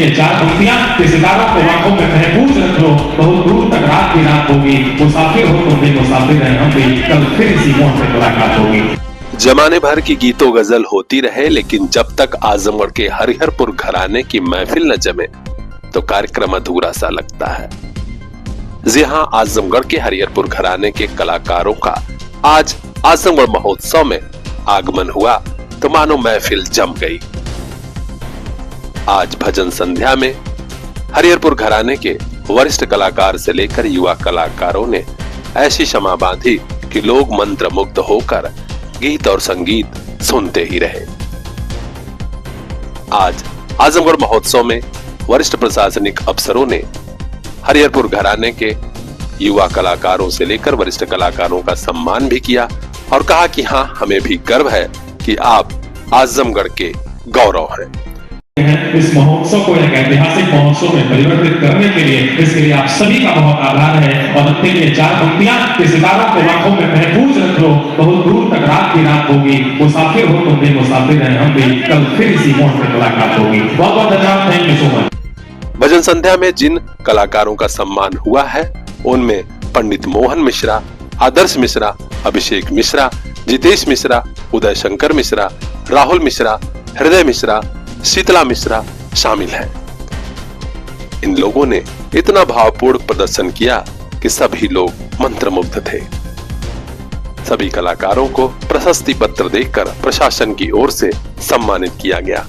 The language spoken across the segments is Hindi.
ये चार पंक्तियां किरदारों को आंखों में महफूज रख लो, बहुत दूर तक रात की रात होगी, मुसाफिर हो तुम भी मुसाफिर हैं हम भी, कल फिर इसी मोड़ पे मुलाकात होगी। जमाने भर की गीतों गजल होती रहे, लेकिन जब तक आजमगढ़ के हरिहरपुर घराने की महफिल न जमे तो कार्यक्रम अधूरा सा लगता है। जी हाँ, आजमगढ़ के हरिहरपुर घराने के कलाकारों का आज आजमगढ़ महोत्सव में आगमन हुआ तो मानो महफिल जम गई। आज भजन संध्या में हरिहरपुर घराने के वरिष्ठ कलाकार से लेकर युवा कलाकारों ने ऐसी क्षमा बांधी कि लोग मंत्र मुग्ध होकर गीत और संगीत सुनते ही रहे। आज आजमगढ़ महोत्सव में वरिष्ठ प्रशासनिक अफसरों ने हरिहरपुर घराने के युवा कलाकारों से लेकर वरिष्ठ कलाकारों का सम्मान भी किया और कहा कि हाँ, हमें भी गर्व है कि आप आजमगढ़ के गौरव हैं। इस महोत्सव को एक ऐतिहासिक महोत्सव में परिवर्तित करने के लिए इसके लिए आप सभी का बहुत आभार है। और अपने लिए चार पंक्तियां किरदारों को आंखों में महफूज रख लो, बहुत दूर तक रात की रात होगी, मुसाफिर हो तुम भी मुसाफिर हैं हम भी, कल फिर इसी मोड़ पे मुलाकात होगी। बहुत बहुत धन्यवाद, थैंक यू सो मच। भजन संध्या में जिन कलाकारों का सम्मान हुआ है उनमें पंडित मोहन मिश्रा, आदर्श मिश्रा, अभिषेक मिश्रा, जितेश मिश्रा, उदय शंकर मिश्रा, राहुल मिश्रा, हृदय मिश्रा, शीतला मिश्रा शामिल हैं। इन लोगों ने इतना भावपूर्ण प्रदर्शन किया कि सभी लोग मंत्रमुग्ध थे। सभी कलाकारों को प्रशस्ति पत्र देकर प्रशासन की ओर से सम्मानित किया गया।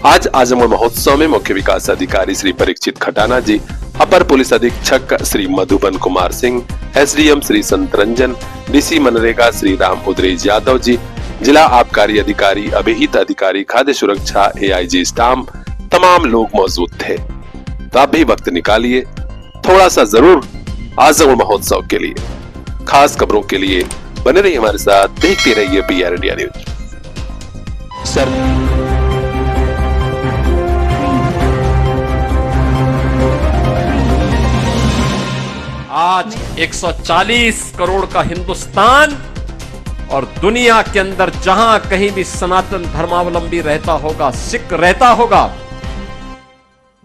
आज आजमगढ़ महोत्सव में मुख्य विकास अधिकारी श्री परीक्षित खटाना जी, अपर पुलिस अधीक्षक श्री मधुबन कुमार सिंह, एसडीएम श्री संतरंजन, डीसी मनरेगा श्री राम उदरेज यादव जी, जिला आबकारी अधिकारी, अभिहित अधिकारी, खाद्य सुरक्षा, एआईजी स्टाम्प, तमाम लोग मौजूद थे। तो आप भी वक्त निकालिए थोड़ा सा जरूर आजमगढ़ महोत्सव के लिए। खास खबरों के लिए बने रहिए हमारे साथ, देखते रहिए PR इंडिया न्यूज। सर आज 140 करोड़ का हिंदुस्तान और दुनिया के अंदर जहां कहीं भी सनातन धर्मावलंबी रहता होगा, सिख रहता होगा,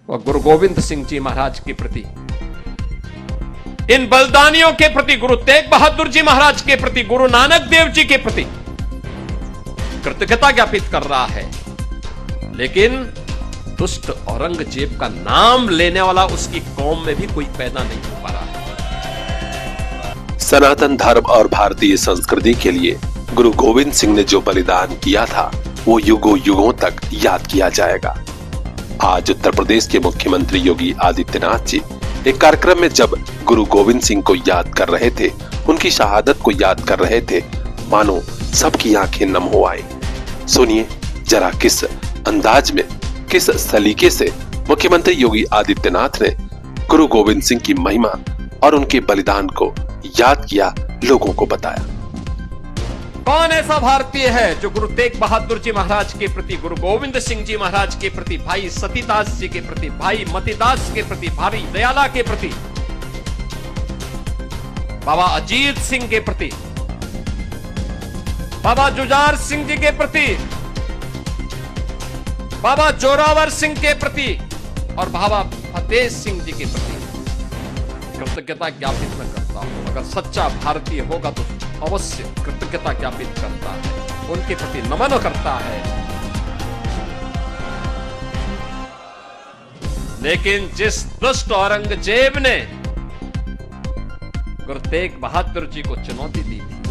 वह गुरु गोविंद सिंह जी महाराज के प्रति, इन बलिदानियों के प्रति, गुरु तेग बहादुर जी महाराज के प्रति, गुरु नानक देव जी के प्रति कृतज्ञता ज्ञापित कर रहा है। लेकिन दुष्ट औरंगजेब का नाम लेने वाला उसकी कौम में भी कोई पैदा नहीं हो पा रहा है। सनातन धर्म और भारतीय संस्कृति के लिए गुरु गोविंद सिंह ने जो बलिदान किया था वो युगों युगों तक याद किया जाएगा। आज उत्तर प्रदेश के मुख्यमंत्री योगी आदित्यनाथ जी एक कार्यक्रम में जब गुरु गोविंद सिंह को याद कर रहे थे, उनकी शहादत को याद कर रहे थे, मानो सबकी आंखें नम हो आई। सुनिए जरा किस अंदाज में, किस सलीके से मुख्यमंत्री योगी आदित्यनाथ ने गुरु गोविंद सिंह की महिमा और उनके बलिदान को याद किया, लोगों को बताया। कौन ऐसा भारतीय है जो गुरु तेग बहादुर जी महाराज के प्रति, गुरु गोविंद सिंह जी महाराज के प्रति, भाई सतीदास जी के प्रति, भाई मतीदास के प्रति, भाई दयाला के प्रति, बाबा अजीत सिंह के प्रति, बाबा जुझार सिंह जी के प्रति, बाबा जोरावर सिंह के प्रति और बाबा फतेह सिंह जी के प्रति कृतज्ञता ज्ञापित न करता हूं। अगर सच्चा भारतीय होगा तो अवश्य कृतज्ञता ज्ञापित करता है, उनके प्रति नमन करता है। लेकिन जिस दुष्ट औरंगजेब ने गुरु तेग बहादुर जी को चुनौती दी थी,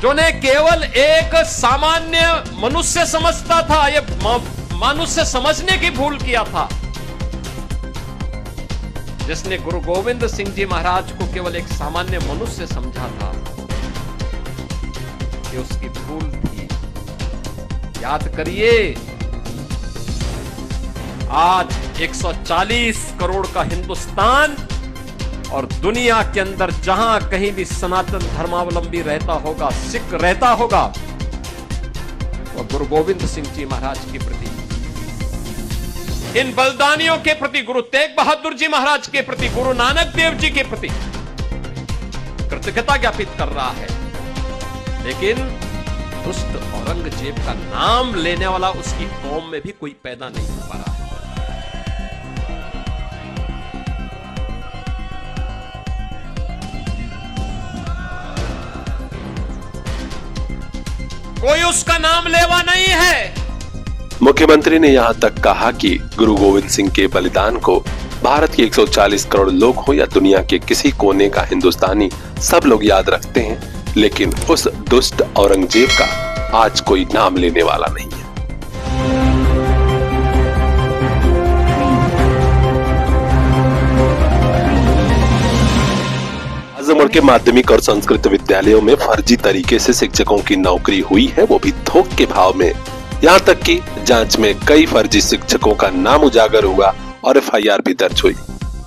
जो ने केवल एक सामान्य मनुष्य समझता था, ये मनुष्य समझने की भूल किया था, जिसने गुरु गोविंद सिंह जी महाराज को केवल एक सामान्य मनुष्य समझा था, ये उसकी भूल थी। याद करिए, आज 140 करोड़ का हिंदुस्तान और दुनिया के अंदर जहां कहीं भी सनातन धर्मावलंबी रहता होगा, सिख रहता होगा, वह गुरु गोविंद सिंह जी महाराज के प्रति, इन बलिदानियों के प्रति, गुरु तेग बहादुर जी महाराज के प्रति, गुरु नानक देव जी के प्रति कृतज्ञता ज्ञापित कर रहा है। लेकिन दुष्ट औरंगजेब का नाम लेने वाला उसकी कौम में भी कोई पैदा नहीं हो पा रहा है। कोई उसका नाम लेवा नहीं है। मुख्यमंत्री ने यहाँ तक कहा कि गुरु गोविंद सिंह के बलिदान को भारत के 140 करोड़ लोग हो या दुनिया के किसी कोने का हिंदुस्तानी, सब लोग याद रखते हैं, लेकिन उस दुष्ट औरंगजेब का आज कोई नाम लेने वाला नहीं है। आजमगढ़ के माध्यमिक और संस्कृत विद्यालयों में फर्जी तरीके से शिक्षकों की नौकरी हुई है, वो भी थोक के भाव में। यहाँ तक कि जांच में कई फर्जी शिक्षकों का नाम उजागर हुआ और एफआईआर भी दर्ज हुई।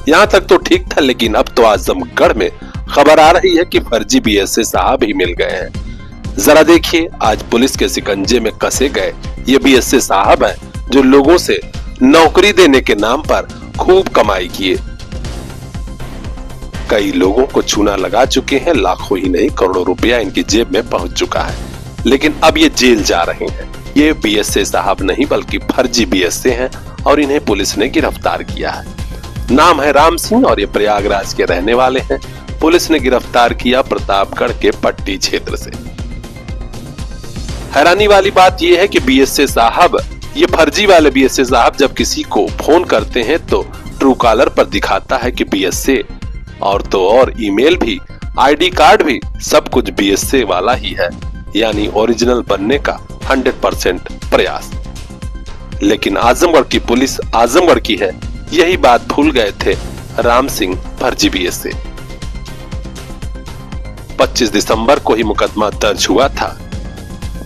यहाँ तक तो ठीक था, लेकिन अब तो आजमगढ़ में खबर आ रही है कि फर्जी बीएसए साहब ही मिल गए हैं। जरा देखिए, आज पुलिस के शिकंजे में कसे गए ये बीएसए साहब हैं, जो लोगों से नौकरी देने के नाम पर खूब कमाई किए। कई लोगों को चूना लगा चुके हैं, लाखों ही नहीं करोड़ों रुपया इनकी जेब में पहुंच चुका है, लेकिन अब ये जेल जा रहे हैं। ये बीएसए साहब नहीं बल्कि फर्जी बीएसए हैं और इन्हें पुलिस ने गिरफ्तार किया है। नाम है राम सिंह और ये प्रयागराज के रहने वाले हैं। पुलिस ने गिरफ्तार किया प्रतापगढ़ के पट्टी क्षेत्र से। हैरानी वाली बात यह है कि बीएसए साहब, ये फर्जी वाले बीएसए साहब जब किसी को फोन करते हैं तो ट्रू कॉलर पर दिखाता है कि बीएसए, और तो और ईमेल भी, आईडी कार्ड भी, सब कुछ बीएसए वाला ही है, यानी ओरिजिनल बनने का 100% प्रयास। लेकिन आजमगढ़ की पुलिस आजमगढ़ की है, यही बात भूल गए थे राम सिंह फर्जी बीएसए। 25 दिसंबर को ही मुकदमा दर्ज हुआ था।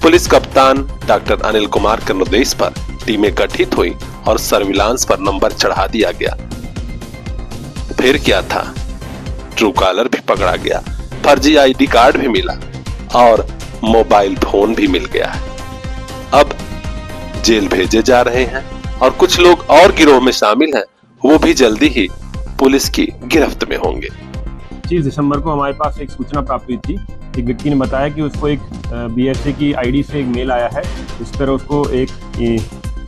पुलिस कप्तान डॉक्टर अनिल कुमार के निर्देश पर टीमें गठित हुई और सर्विलांस पर नंबर चढ़ा दिया गया। फिर क्या था, ट्रू कॉलर भी पकड़ा गया, फर्जी आईडी कार्ड भी मिला और मोबाइल फोन भी मिल गया है। अब जेल भेजे जा रहे हैं और कुछ लोग और गिरोह में शामिल हैं, वो भी जल्दी ही पुलिस की गिरफ्त में होंगे। 25 दिसंबर को हमारे पास एक सूचना प्राप्त हुई थी। एक व्यक्ति ने बताया कि उसको एक बीएसए की आईडी से एक मेल आया है। इस तरह उसको एक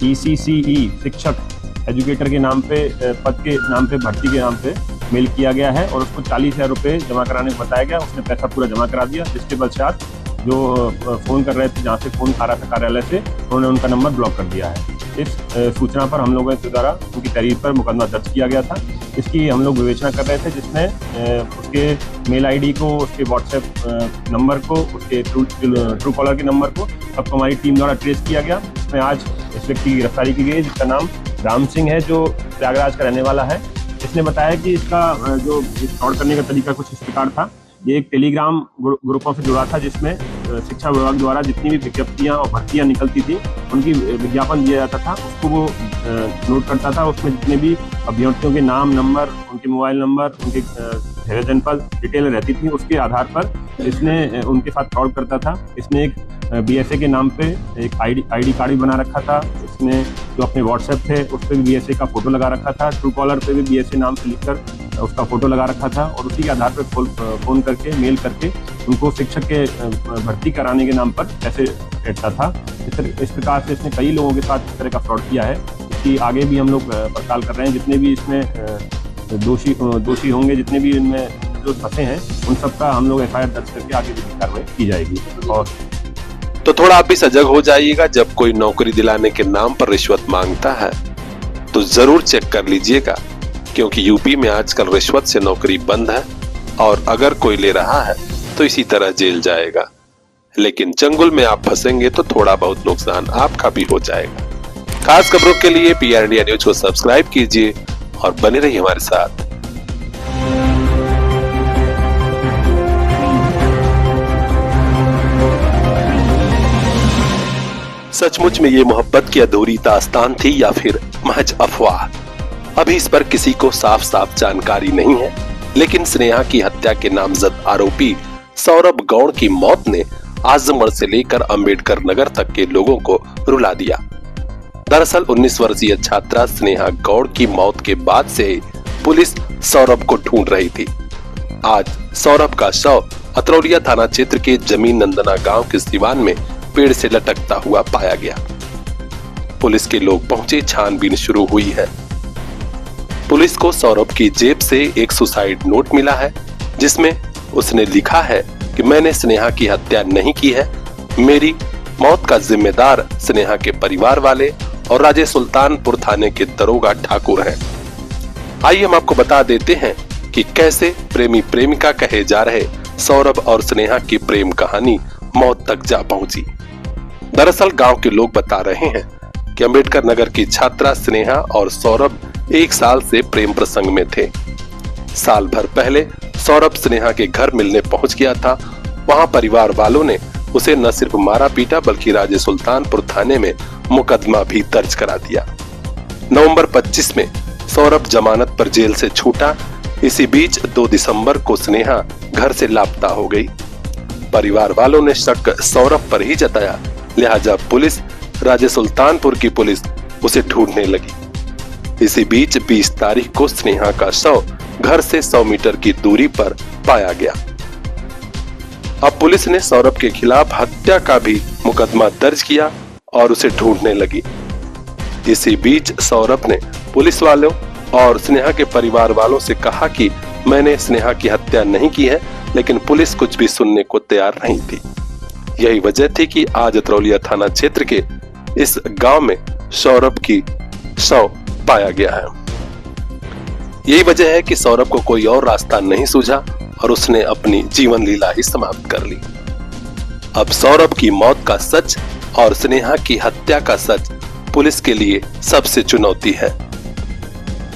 ECCE शिक्षक एजुकेटर के नाम पे, पद के नाम पे, भर्ती के नाम पे मेल किया गया है और उसको 40,000 रुपये जमा कराने को बताया गया। उसने पैसा पूरा जमा करा दिया, जिसके पश्चात जो फोन कर रहे थे, जहाँ से फोन आ रहा था कार्यालय से, उन्होंने उनका नंबर ब्लॉक कर दिया है। इस सूचना पर हम लोगों के द्वारा उनकी तहरीर पर मुकदमा दर्ज किया गया था। इसकी हम लोग विवेचना कर रहे थे, जिसमें उसके मेल आईडी को, उसके व्हाट्सएप नंबर को, उसके ट्रू कॉलर के नंबर को सबको हमारी टीम द्वारा ट्रेस किया गया। इसमें आज इस व्यक्ति की गिरफ्तारी की गई, जिसका नाम राम सिंह है, जो प्रयागराज का रहने वाला है। इसने बताया कि इसका जो फ्रॉड करने का तरीका कुछ इस प्रकार था। ये एक टेलीग्राम ग्रुपों से जुड़ा था, जिसमें शिक्षा विभाग द्वारा जितनी भी विज्ञप्तियां और भर्तियां निकलती थी, उनकी विज्ञापन दिया जाता था, उसको वो नोट करता था। उसमें जितने भी अभ्यर्थियों के नाम, नंबर, उनके मोबाइल नंबर, उनके जनपद डिटेल रहती थी, उसके आधार पर इसने उनके साथ फ्रॉड करता था। इसने एक बीएसए के नाम पे एक आईडी कार्ड भी बना रखा था। इसने जो अपने व्हाट्सएप थे उस पर भी बीएसए का फोटो लगा रखा था, ट्रू कॉलर पे भी बीएसए नाम से लिखकर उसका फोटो लगा रखा था और उसी के आधार पर फोन करके, मेल करके उनको शिक्षक के भर्ती कराने के नाम पर पैसे लेता था। इस प्रकार से इसने कई लोगों के साथ इस तरह का फ्रॉड किया है। इसकी आगे भी हम लोग पड़ताल कर रहे हैं। जितने भी इसमें दोषी होंगे, जितने भी इनमें जो फंसे हैं, उन सबका हम लोग एफआईआर दर्ज करके आगे भी कार्रवाई की जाएगी। और तो थोड़ा आप भी सजग हो जाइएगा, जब कोई नौकरी दिलाने के नाम पर रिश्वत मांगता है तो जरूर चेक कर लीजिएगा, क्योंकि यूपी में आजकल रिश्वत से नौकरी बंद है और अगर कोई ले रहा है तो इसी तरह जेल जाएगा। लेकिन चंगुल में आप फंसेंगे तो थोड़ा बहुत नुकसान आपका भी हो जाएगा। खास खबरों के लिए PR इंडिया न्यूज को सब्सक्राइब कीजिए और बने रहिए हमारे साथ। सचमुच में ये मोहब्बत की अधूरी दास्तान थी या फिर महज अफवाह, अभी इस पर किसी को साफ साफ जानकारी नहीं है। लेकिन स्नेहा की हत्या के नामजद आरोपी सौरभ गौड़ की मौत ने आजमगढ़ से लेकर अंबेडकर नगर तक के लोगों को रुला दिया। दरअसल 19 वर्षीय छात्रा स्नेहा गौड़ की मौत के बाद से ही पुलिस सौरभ को ढूंढ रही थी। आज सौरभ का शव अतरौलिया थाना क्षेत्र के जमीन नंदना गांव के सिवान में पेड़ से लटकता हुआ पाया गया। पुलिस के लोग पहुंचे, छानबीन शुरू हुई है। पुलिस को सौरभ की जेब से एक सुसाइड नोट मिला है, जिसमें उसने लिखा है कि मैंने स्नेहा की हत्या नहीं की है, मेरी मौत का जिम्मेदार स्नेहा के परिवार वाले और राजे सुल्तानपुर थाने के दरोगा ठाकुर हैं। आइए हम आपको बता देते हैं कि कैसे प्रेमी प्रेमिका कहे जा रहे सौरभ और स्नेहा की प्रेम कहानी मौत तक जा पहुंची। दरअसल गांव के लोग बता रहे हैं कि अंबेडकर नगर की छात्रा स्नेहा और सौरभ एक साल से प्रेम प्रसंग में थे। साल भर पहले सौरभ स्नेहा के घर मिलने पहुंच गया था। वहां परिवार वालों ने उसे न सिर्फ मारा पीटा बल्कि राजे सुल्तानपुर थाने में मुकदमा भी दर्ज करा दिया। नवंबर 25 में सौरभ जमानत पर जेल से छूटा। इसी बीच 2 दिसंबर को स्नेहा घर से लापता हो गई। परिवार वालों ने शक सौरभ पर ही जताया, लिहाजा पुलिस, राजे सुल्तानपुर की पुलिस उसे ढूंढने लगी। इसी बीच 20 तारीख को स्नेहा का शव घर से 100 मीटर की दूरी पर पाया गया। अब पुलिस ने सौरभ के खिलाफ हत्या का भी मुकदमा दर्ज किया और उसे ढूंढने लगी। इसी बीच सौरभ ने पुलिस वालों और स्नेहा के परिवार वालों से कहा कि मैंने स्नेहा की हत्या नहीं की है, लेकिन पुलिस कुछ भी सुनने को तैयार नहीं थी। यही वजह थी कि आज अतरौलिया थाना क्षेत्र के इस गांव में सौरभ की शव पाया गया है। यही वजह है कि सौरभ को कोई और रास्ता नहीं सूझा और उसने अपनी जीवन लीला ही समाप्त कर ली। अब सौरभ की मौत का सच और स्नेहा की हत्या का सच पुलिस के लिए सबसे चुनौती है।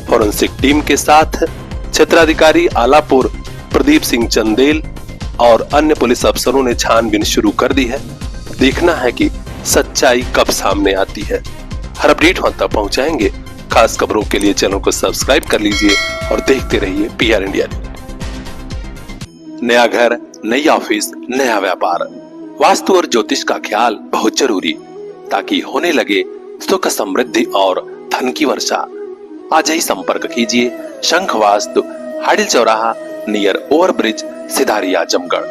फॉरेंसिक टीम के साथ क्षेत्राधिकारी आलापुर प्रदीप सिंह चंदेल और अन्य पुलिस अफसरों ने छानबीन शुरू कर दी है। देखना है कि सच्चाई कब सामने आती है। हर अपडेट हम तक पहुंचाएंगे। खास खबरों के लिए चैनल को सब्सक्राइब कर लीजिए और देखते रहिए PR इंडिया। नया घर, नई ऑफिस, नया व्यापार, वास्तु और ज्योतिष का ख्याल बहुत जरूरी, ताकि होने लगे सुख समृद्धि और धन की वर्षा। आज ही संपर्क कीजिए शंख वास्तु, हाडिल चौराहा, नियर ओवरब्रिज, सिधारी, आजमगढ़।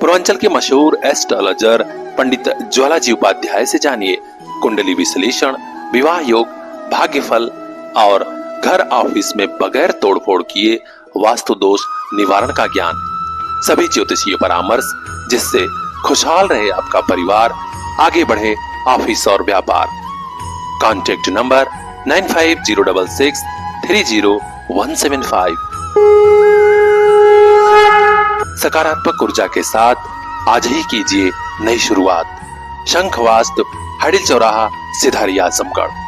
पूर्वांचल के मशहूर एस्ट्रोलॉजर पंडित ज्वालाजी उपाध्याय से जानिए कुंडली विश्लेषण, विवाह योग, भाग्यफल और घर ऑफिस में बगैर तोड़फोड़ किए वास्तु दोष निवारण का ज्ञान। सभी ज्योतिषीय परामर्श जिससे खुशहाल रहे आपका परिवार, आगे बढ़े ऑफिस और व्यापार। Contact number 9506630175। सकारात्मक ऊर्जा के साथ आज ही कीजिए नई शुरुआत। शंख वास्तु, हाडिल चौराहा, सिधारी, आजमगढ़।